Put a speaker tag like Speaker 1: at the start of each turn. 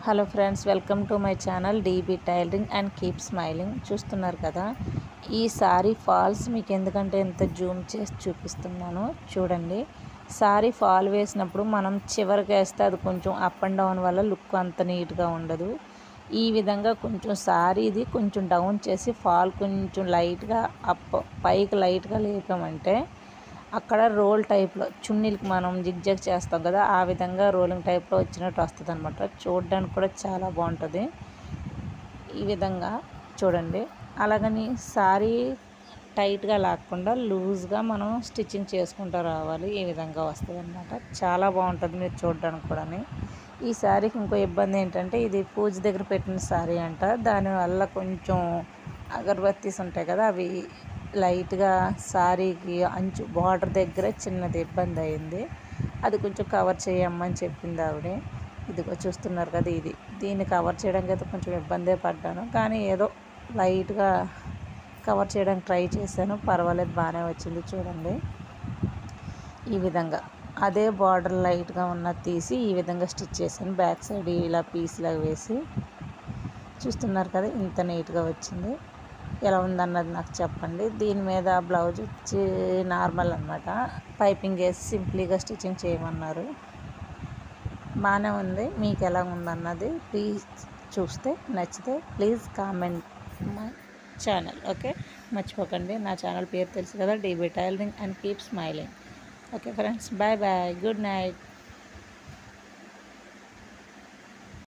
Speaker 1: Hello friends, welcome to my channel DB tailoring and keep smiling. చూస్తున్నారు కదా, ఈ sorry falls మీకు ఎందుకంటే ఎంత జూమ్ చేసి చూపిస్తున్నాను చూడండి. సారీ ఫాల్ వేసినప్పుడు మనం చివరికి వేస్తే అది కొంచెం అప్ అండ్ డౌన్ వల్ల లుక్ అంత నీట్గా ఉండదు. ఈ విధంగా కొంచెం సారీది కొంచెం డౌన్ చేసి ఫాల్ కొంచెం లైట్గా అప్ పైకి లైట్గా లేపామంటే అక్కడ రోల్ టైప్లో చున్నీలకి మనం జిగ్జాగ్ చేస్తాం కదా, ఆ విధంగా రోలింగ్ టైప్లో వచ్చినట్టు వస్తుంది అనమాట. చూడడానికి కూడా చాలా బాగుంటుంది. ఈ విధంగా చూడండి. అలాగని సారీ టైట్గా లాక్కుండా లూజ్గా మనం స్టిచ్చింగ్ చేసుకుంటూ రావాలి. ఈ విధంగా వస్తుంది అనమాట. చాలా బాగుంటుంది మీరు చూడడానికి కూడా. ఈ శారీకి ఇంకో ఇబ్బంది ఏంటంటే ఇది పూజ దగ్గర పెట్టిన శారీ అంట. దానివల్ల కొంచెం అగరబత్తీస్ ఉంటాయి కదా, అవి లైట్గా శారీకి అంచు బార్డర్ దగ్గర చిన్నది ఇబ్బంది అయింది. అది కొంచెం కవర్ చేయమ్మని చెప్పింది ఆవిడ. ఇదిగో చూస్తున్నారు కదా, దీన్ని కవర్ చేయడానికి అయితే కొంచెం ఇబ్బందే పడ్డాను, కానీ ఏదో లైట్గా కవర్ చేయడానికి ట్రై చేశాను. పర్వాలేదు, బాగానే వచ్చింది. చూడండి, ఈ విధంగా అదే బార్డర్ లైట్గా ఉన్నది తీసి ఈ విధంగా స్టిచ్ చేశాను. బ్యాక్ సైడ్ ఇలా పీస్లాగా వేసి చూస్తున్నారు కదా, ఇంత నీట్గా వచ్చింది. ఎలా ఉందన్నది నాకు చెప్పండి. దీని మీద బ్లౌజ్ వచ్చి నార్మల్ అనమాట. పైపింగ్ వేసి సింప్లీగా స్టిచ్చింగ్ చేయమన్నారు. బాగానే ఉంది. మీకు ఎలా ఉందన్నది ప్లీజ్ చూస్తే నచ్చితే please comment my channel. Okay, మర్చిపోకండి. నా ఛానల్ పేరు తెలుసు కదా, DB tailoring and keep smiling. Okay friends, bye bye, good night.